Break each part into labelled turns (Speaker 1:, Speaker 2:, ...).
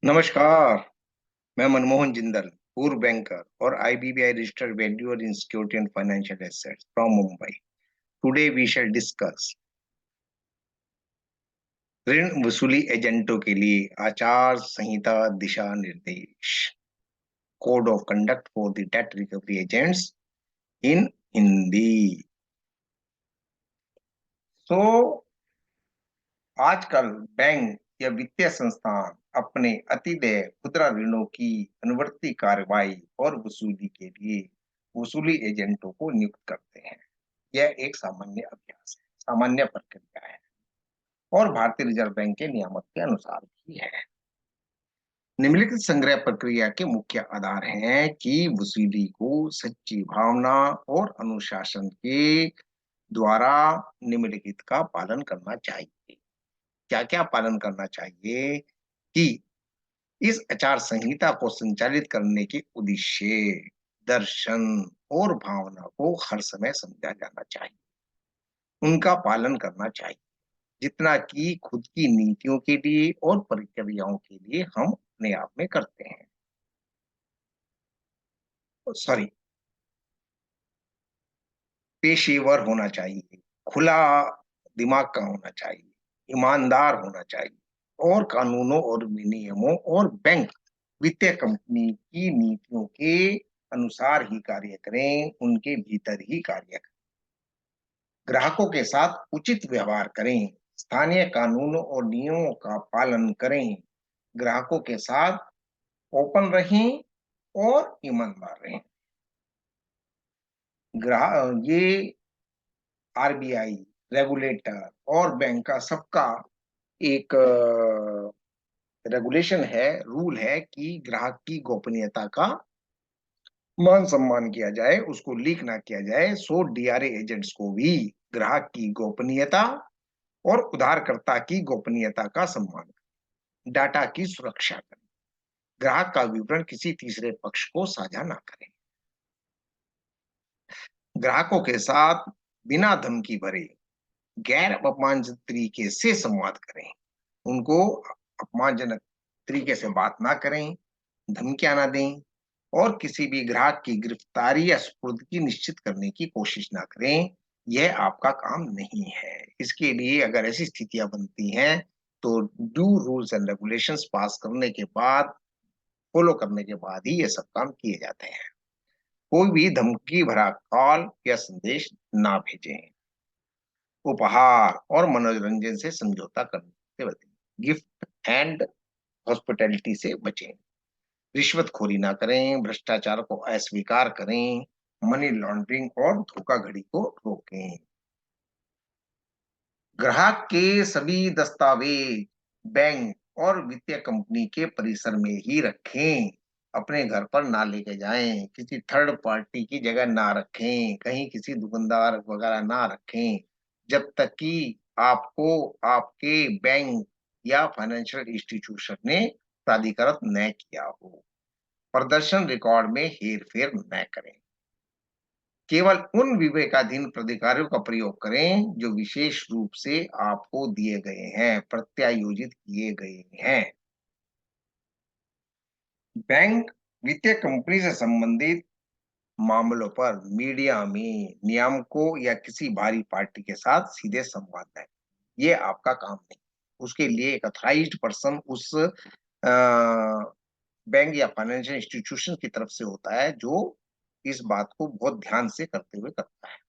Speaker 1: नमस्कार, मैं मनमोहन जिंदल, पूर्व बैंकर और IBBI registered valuer in security and financial assets from Mumbai. Today we shall discuss ऋण वसूली एजेंटों के लिए आचार संहिता दिशा निर्देश, code of conduct for the date recovery agents इन हिंदी। तो आजकल बैंक या वित्तीय संस्थान अपने अतिदेय खुदरा ऋणों की अनुवर्ती कार्रवाई और वसूली के लिए वसूली एजेंटों को नियुक्त करते हैं। यह एक सामान्य अभ्यास है, सामान्य प्रक्रिया है और भारतीय रिजर्व बैंक के नियामक के अनुसार भी है। निम्नलिखित संग्रह प्रक्रिया के मुख्य आधार हैं कि वसूली को सच्ची भावना और अनुशासन के द्वारा निम्नलिखित का पालन करना चाहिए। क्या-क्या पालन करना चाहिए कि इस आचार संहिता को संचालित करने के उद्देश्य, दर्शन और भावना को हर समय समझा जाना चाहिए। उनका पालन करना चाहिए, जितना कि खुद की नीतियों के लिए और प्रक्रियाओं के लिए हम अपने आप में करते हैं। सॉरी, पेशेवर होना चाहिए, खुला दिमाग का होना चाहिए, ईमानदार होना चाहिए और कानूनों और विनियमों और बैंक वित्तीय कंपनी की नीतियों के अनुसार ही कार्य करें, उनके भीतर ही कार्य करें। ग्राहकों के साथ उचित व्यवहार करें, स्थानीय कानूनों और नियमों का पालन करें, ग्राहकों के साथ ओपन रहें और ईमानदार रहें। ये आरबीआई, रेगुलेटर और बैंक का सबका एक रेगुलेशन है, रूल है कि ग्राहक की गोपनीयता का मान-सम्मान किया जाए, उसको लीक ना किया जाए। सो डीआरए एजेंट्स को भी ग्राहक की गोपनीयता और उधारकर्ता की गोपनीयता का सम्मान करें, डाटा की सुरक्षा करें, ग्राहक का विवरण किसी तीसरे पक्ष को साझा ना करें, ग्राहकों के साथ बिना धमकी भरे गैर अपमानजनक तरीके से संवाद करें, उनको अपमानजनक तरीके से बात ना करें, धमकियाँ ना दें और किसी भी ग्राहक की गिरफ्तारी या सुपुर्दगी निश्चित करने की कोशिश ना करें, यह आपका काम नहीं है। इसके लिए अगर ऐसी स्थितियाँ बनती हैं, तो ड्यू रूल्स एंड रेगुलेशंस पास करने के बाद, फॉलो करने के बाद ही ये सब काम किए जाते हैं। कोई भी धमकी भरा कॉल या संदेश ना भेजें। उपहार और मनोरंजन से समझौता करने से बचें। गिफ्ट एंड हॉस्पिटैलिटी से बचें। रिश्वतखोरी ना करें, भ्रष्टाचार को अस्वीकार करें, मनी लॉन्ड्रिंग और धोखाधड़ी को रोकें। ग्राहक के सभी दस्तावेज बैंक और वित्तीय कंपनी के परिसर में ही रखें। अपने घर पर ना लेके जाएं, किसी थर्ड पार्टी की जगह ना रखें, कहीं किसी दुकानदार वगैरह ना रखें, जब तक कि आपको आपके बैंक या फाइनेंशियल इंस्टीट्यूशन ने प्राधिकृत न किया हो। प्रदर्शन रिकॉर्ड में हेर-फेर न करें। केवल उन विवेकाधीन प्राधिकारियों का प्रयोग करें, जो विशेष रूप से आपको दिए गए हैं, प्रत्यायोजित किए गए हैं। बैंक वित्तीय कंपनी से संबंधित मामलों पर मीडिया में नियामकों या किसी बाहरी पार्टी के साथ सीधे संवाद है। ये आपका काम नहीं। उसके लिए एक ऑथराइज्ड पर्सन उस बैंक या फाइनेंशियल इंस्टीट्यूशन की तरफ से होता है, जो इस बात को बहुत ध्यान से करते हुए करता है।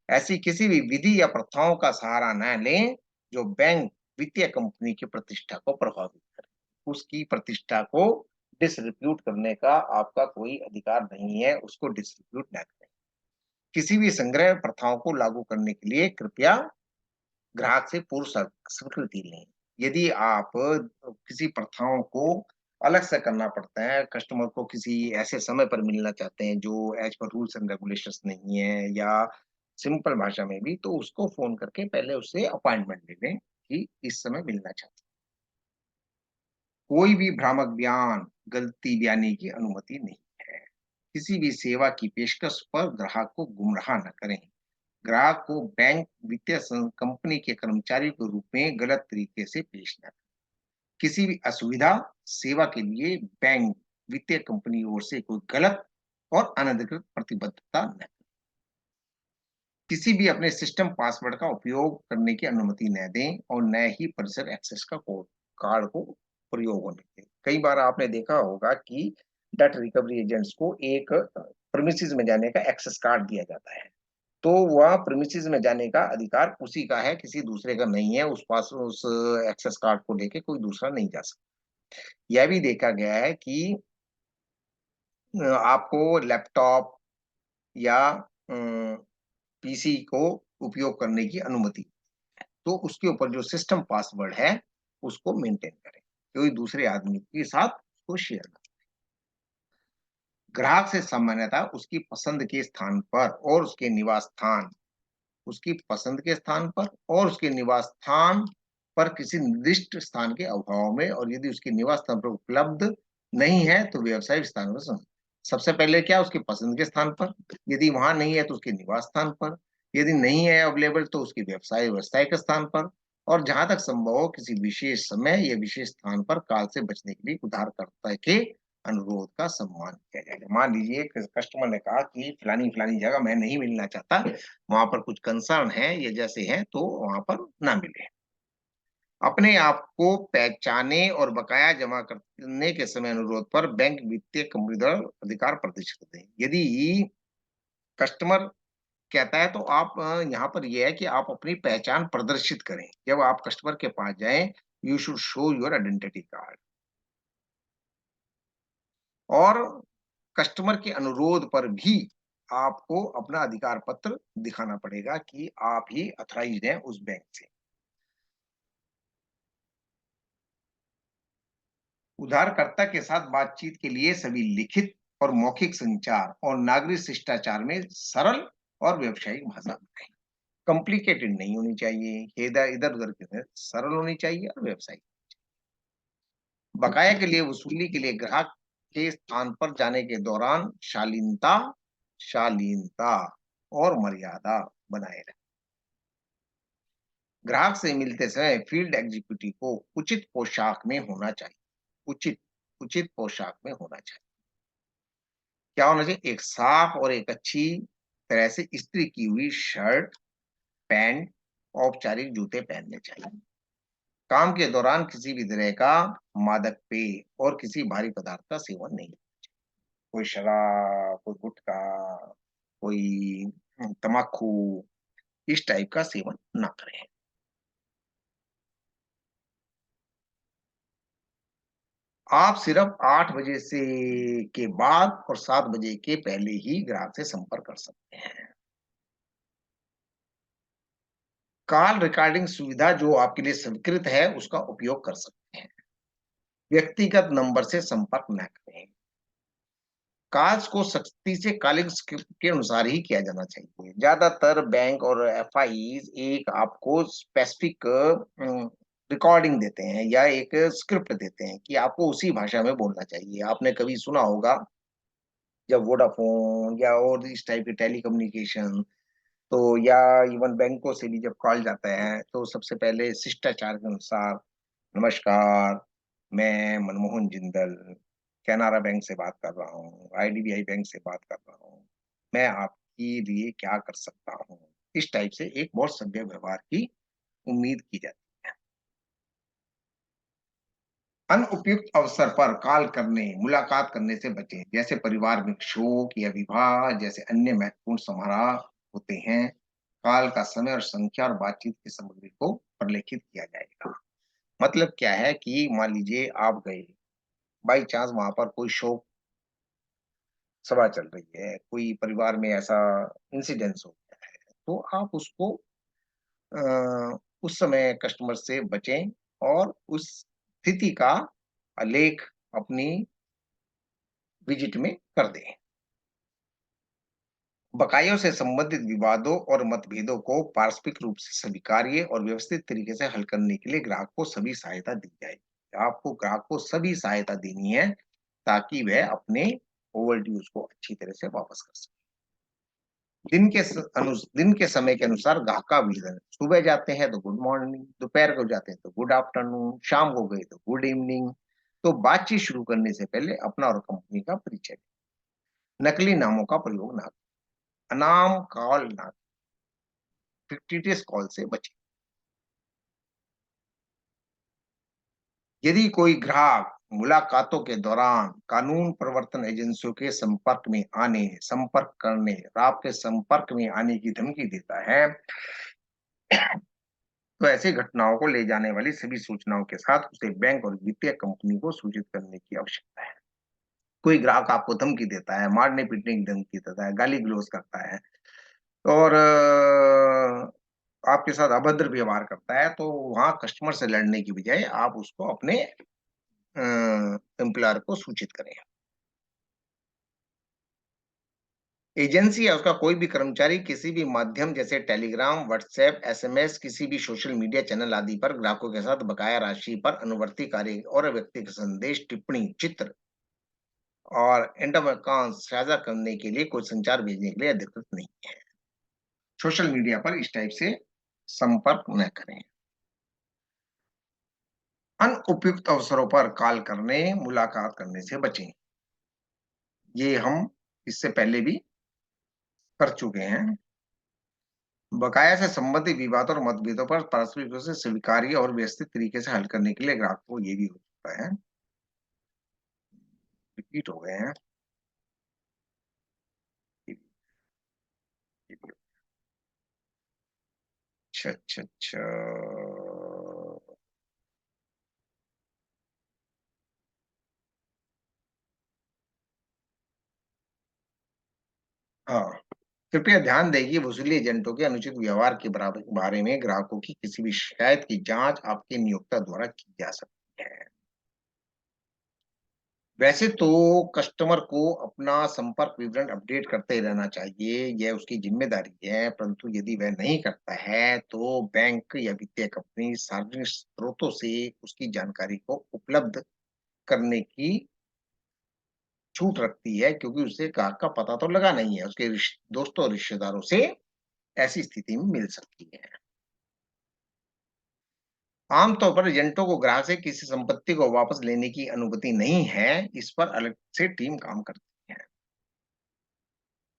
Speaker 1: ऐसी किसी भी विधि या प्रथाओं का सहारा न लें, जो बैंक वित्तीय कंपनी की प्रतिष्ठा को प्रभावित करे। उसकी प्रतिष्ठा को डिसरिप्यूट करने का आपका कोई अधिकार नहीं है, उसको डिसरिप्यूट ना करें। किसी भी संग्रह प्रथाओं को लागू करने के लिए कृपया ग्राहक से पूर्व स्वीकृति लें। यदि आप किसी प्रथाओं को अलग से करना पड़ता है, कस्टमर को किसी ऐसे समय पर मिलना चाहते हैं जो as per rules and regulations नहीं है या सिंपल भाषा में भी, तो उसको फ़ोन करके पहले उससे अपॉइंटमेंट ले लें कि इस समय मिलना चाहते हैं। कोई भी भ्रामक बयान, गलती बयानी की अनुमति नहीं है। किसी भी सेवा की पेशकश पर ग्राहक को गुमराह न करें। ग्राहक को बैंक वित्तीय कंपनी के कर्मचारी के रूप में गलत तरीके से पेश न करें। किसी भी असुविधा, सेवा के लिए बैंक वित्तीय कंपनी ओर से कोई गलत और अनधिकृत प्रतिबद्धता न, किसी भी अपने सिस्टम पासवर्ड का उपयोग करने की अनुमति न दें और न ही परिसर एक्सेस का कोड कार्ड को प्रयोग होने दें। कई बार आपने देखा होगा कि डेट रिकवरी एजेंट्स को एक प्रीमिसेस में जाने का एक्सेस कार्ड दिया जाता है। तो वह प्रीमिसेस में जाने का अधिकार उसी का है, किसी दूसरे का नहीं है। उस एक्सेस कार्ड को लेके कोई दूसरा नहीं जा सकता। यह भी देखा गया है कि आपको लैपटॉप या पीसी को उपयोग करने की अनुमति, तो उसके ऊपर जो सिस्टम पासवर्ड है, उसको मेंटेन करें। कोई दूसरे आदमी के साथ उसको शेयर ना करें। ग्राहक से सामान्यतः उसकी पसंद के स्थान पर और उसके निवास स्थान, उसकी पसंद के स्थान पर और उसके निवास स्थान पर किसी निर्दिष्ट स्थान के अभाव में, और यदि उसके निवास स्थान पर उपलब्ध नहीं है तो व्यावसायिक स्थान पर सबसे पहले क्या, उसकी पसंद के स्थान पर, यदि वहां नहीं है तो उसके निवास स्थान पर, यदि नहीं है अवेलेबल तो उसके व्यवसायिक स्थान पर, और जहां तक संभव हो किसी विशेष समय या विशेष स्थान पर काल से बचने के लिए उधारकर्ता के अनुरोध का सम्मान किया जाएगा। मान लीजिए कस्टमर ने कहा कि फलानी फलानी जगह मैं नहीं मिलना चाहता, वहां पर कुछ कंसर्न है या जैसे हैं, तो वहां पर ना मिले। अपने आप को पहचाने और बकाया जमा करने के समय अनुरोध पर बैंक वित्तीय कंपनी द्वारा अधिकार प्रदर्शित दें। यदि कस्टमर कहता है तो आप यहाँ पर यह है कि आप अपनी पहचान प्रदर्शित करें। जब आप कस्टमर के पास जाएं, you should show your identity card, और कस्टमर के अनुरोध पर भी आपको अपना अधिकार पत्र दिखाना पड़ेगा कि आप ही ऑथराइज्ड हैं उस बैंक से। उधारकर्ता के साथ बातचीत के लिए सभी लिखित और मौखिक संचार और नागरिक शिष्टाचार में सरल और व्यावसायिक भाषा बनाएं। कॉम्प्लिकेटेड नहीं होनी चाहिए, इधर इधर उधर की सरल होनी चाहिए और व्यावसायिक। बकाया के लिए वसूली के लिए ग्राहक के स्थान पर जाने के दौरान शालीनता शालीनता और मर्यादा बनाए रखें। ग्राहक से मिलते समय फील्ड एग्जीक्यूटिव को उचित पोशाक में होना चाहिए। उचित उचित पोशाक में होना चाहिए। क्या होना चाहिए? एक साफ और एक अच्छी तरह से इस्त्री की हुई शर्ट, पैंट, औपचारिक जूते पहनने चाहिए। काम के दौरान किसी भी तरह का मादक पेय और किसी भारी पदार्थ का सेवन नहीं। कोई शराब, कोई गुटखा, कोई तम्बाकू, इस टाइप का सेवन ना करें। आप सिर्फ 8 बजे से के बाद और 7 बजे के पहले ही ग्राहक से संपर्क कर सकते हैं। कॉल रिकॉर्डिंग सुविधा जो आपके लिए स्वीकृत है, उसका उपयोग कर सकते हैं। व्यक्तिगत नंबर से संपर्क न करें। कॉल्स को सख्ती से कॉलिंग स्क्रिप्ट के अनुसार ही किया जाना चाहिए। ज़्यादातर बैंक और एफआईज़ एक आपको स्पेसिफिक रिकॉर्डिंग देते हैं या एक स्क्रिप्ट देते हैं कि आपको उसी भाषा में बोलना चाहिए। आपने कभी सुना होगा, जब वोडाफ़ोन या और इस टाइप के टेलीकम्युनिकेशन, तो या इवन बैंकों से भी जब कॉल जाता है, तो सबसे पहले शिष्टाचार के अनुसार, नमस्कार, मैं मनमोहन जिंदल कैनरा बैंक से बात कर रहा हूँ, आईडीबीआई बैंक से बात कर रहा हूँ। मैं आपके लिए क्या कर सकता हूँ? इस टाइप से एक बहुत सभ्य व्यवहार की उम्मीद की जाती है। अनुपयुक्त अवसर पर कॉल करने, मुलाकात करने से बचें, जैसे परिवार में शोक या विवाह जैसे अन्य महत्वपूर्ण समारोह होते हैं। कॉल का समय और संख्या और बातचीत की सामग्री को प्रलेखित किया जाएगा। मतलब क्या है कि मान लीजिए आप गए, बाई चांस वहां पर कोई शोक सभा चल रही है, कोई परिवार में ऐसा इंसिडेंस हो गया है, तो आप उसको उस समय कस्टमर से बचें और उस स्थिति का आलेख अपनी विजिट में कर दें। बकायों से संबंधित विवादों और मतभेदों को पारस्परिक रूप से स्वीकार्य और व्यवस्थित तरीके से हल करने के लिए ग्राहक को सभी सहायता दी जाएगी। आपको ग्राहक को सभी सहायता देनी है ताकि वह अपने ओवरड्यूज को अच्छी तरह से वापस कर सके। दिन के समय के अनुसार ग्राहक का विवरण, सुबह जाते हैं तो गुड मॉर्निंग, दोपहर को जाते हैं तो गुड आफ्टरनून, शाम को गए तो गुड इवनिंग। तो बातचीत शुरू करने से पहले अपना और कंपनी का परिचय दें। नकली नामों का प्रयोग ना करें, अनाम कॉल ना, फिक्टिटियस कॉल से बचें। यदि कोई ग्राहक मुलाकातों के दौरान कानून प्रवर्तन एजेंसियों के संपर्क करने और आपके संपर्क में आने की धमकी देता है, तो ऐसी घटनाओं को ले जाने वाली सभी सूचनाओं के साथ उसे बैंक और वित्तीय कंपनी को सूचित करने की आवश्यकता है। कोई ग्राहक आपको धमकी देता है, मारने पीटने की धमकी देता है, गाली गलौज करता है और आपके साथ अभद्र व्यवहार करता है, तो वहां कस्टमर से लड़ने की बजाय आप उसको अपने एम्प्लॉयर को सूचित करें। एजेंसी या उसका कोई भी कर्मचारी किसी भी माध्यम जैसे टेलीग्राम, व्हाट्सएप, एसएमएस, किसी भी सोशल मीडिया चैनल आदि पर ग्राहकों के साथ बकाया राशि पर अनुवर्ती कार्य और व्यक्तिगत संदेश, टिप्पणी, चित्र और इंटरमेकान साझा करने के लिए कोई संचार भेजने के लिए अधिकृत नहीं है। सोशल मीडिया पर इस टाइप से संपर्क न करें। अनुपयुक्त अवसरों पर कॉल करने, मुलाकात करने से बचें। ये हम इससे पहले भी कर चुके हैं। बकाया से संबंधित विवाद और मतभेदों पर पारस्परिक रूप से स्वीकार्य और व्यवस्थित तरीके से हल करने के लिए ग्राहक को ये भी हो सकता है। रिपीट हो गए हैं। अच्छा अच्छा अच्छा। हाँ, कृपया ध्यान दें कि वसूली एजेंटों के अनुचित व्यवहार के बारे में ग्राहकों की किसी भी शिकायत की जांच आपके नियोक्ता द्वारा की जा सकती है। वैसे तो कस्टमर को अपना संपर्क विवरण अपडेट करते रहना चाहिए, यह उसकी ज़िम्मेदारी है, परंतु यदि वह नहीं करता है, तो बैंक या वित्तीय कंपनी सार्वजनिक स्रोतों से उसकी जानकारी को उपलब्ध करने की छूट रखती है, क्योंकि उसे ग्राहक का पता तो लगा नहीं है, उसके दोस्तों और रिश्तेदारों से ऐसी स्थिति में मिल सकती है। आमतौर पर एजेंटों को ग्राहक से किसी संपत्ति को वापस लेने की अनुमति नहीं है, इस पर अलग से टीम काम करती है।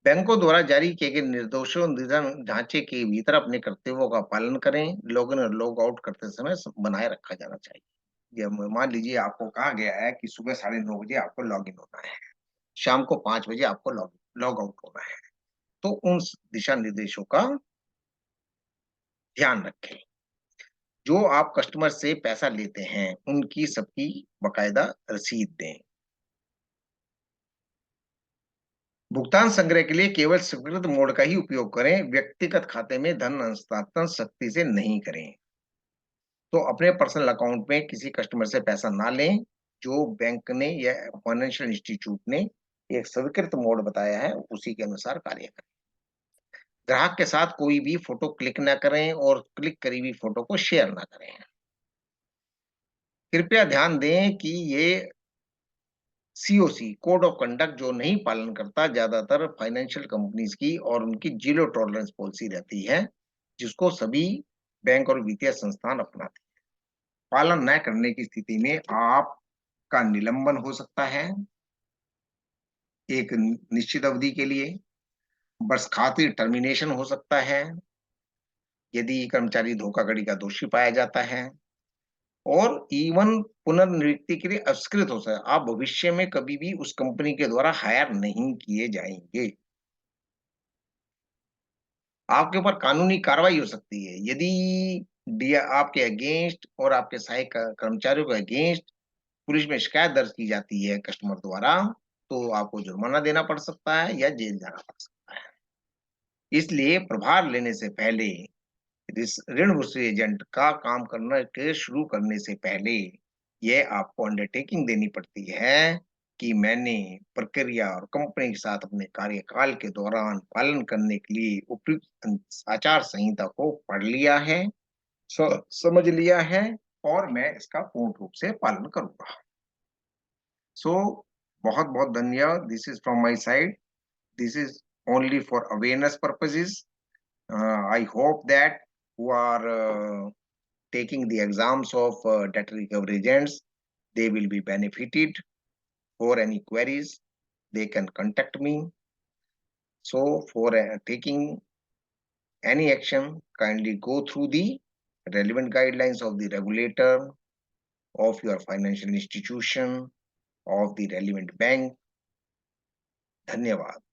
Speaker 1: बैंकों द्वारा जारी किए गए निर्देशों निधन ढांचे के भीतर अपने कर्तव्यों का पालन करें। लॉगिन और लॉग आउट करते समय बनाए रखा जाना चाहिए। मान लीजिए आपको कहा गया है कि सुबह 9:30 बजे आपको लॉगिन होना है, शाम को 5 बजे आपको लॉग आउट होना है, तो उन दिशा निर्देशों का ध्यान रखें। जो आप कस्टमर से पैसा लेते हैं, उनकी सबकी बकायदा रसीद दें। भुगतान संग्रह के लिए केवल स्वीकृत मोड का ही उपयोग करें। व्यक्तिगत खाते में धन हस्तांतरण सख्ती से नहीं करें। तो अपने पर्सनल अकाउंट में किसी कस्टमर से पैसा ना लें। जो बैंक ने या फाइनेंशियल इंस्टीट्यूट ने एक स्वीकृत मोड बताया है, उसी के अनुसार कार्य करें। ग्राहक के साथ कोई भी फोटो क्लिक ना करें और क्लिक करी हुई फोटो को शेयर ना करें। कृपया ध्यान दें कि ये सीओसी कोड ऑफ कंडक्ट जो नहीं पालन करता, ज्यादातर फाइनेंशियल कंपनीज की और उनकी जीरो टॉलरेंस पॉलिसी रहती है, जिसको सभी बैंक और वित्तीय संस्थान अपनाते हैं। पालन न करने की स्थिति में आपका निलंबन हो सकता है एक निश्चित अवधि के लिए, बर्खास्ती टर्मिनेशन हो सकता है यदि कर्मचारी धोखाधड़ी का दोषी पाया जाता है, और इवन पुनर्नियुक्ति के लिए अस्वीकृत हो सकता है। आप भविष्य में कभी भी उस कंपनी के द्वारा हायर नहीं किए जाएंगे। आपके ऊपर कानूनी कार्रवाई हो सकती है यदि आपके अगेंस्ट और आपके सहायक कर्मचारियों के अगेंस्ट पुलिस में शिकायत दर्ज की जाती है कस्टमर द्वारा, तो आपको जुर्माना देना पड़ सकता है या जेल जाना पड़ सकता है। इसलिए प्रभार लेने से पहले ऋण वसूली एजेंट का काम करना के शुरू करने से पहले यह आपको अंडरटेकिंग देनी पड़ती है कि मैंने प्रक्रिया और कंपनी के साथ अपने कार्यकाल के दौरान पालन करने के लिए उपयुक्त आचार संहिता को पढ़ लिया है, समझ लिया है, और मैं इसका पूर्ण रूप से पालन करूंगा। सो बहुत बहुत धन्यवाद। This is from my side. This is only for awareness purposes. I hope that who are taking the exams of debt recovery agents, they will be benefited. For any queries, they can contact me. So for taking any action, kindly go through the relevant guidelines of the regulator, of your financial institution, of the relevant bank. धन्यवाद.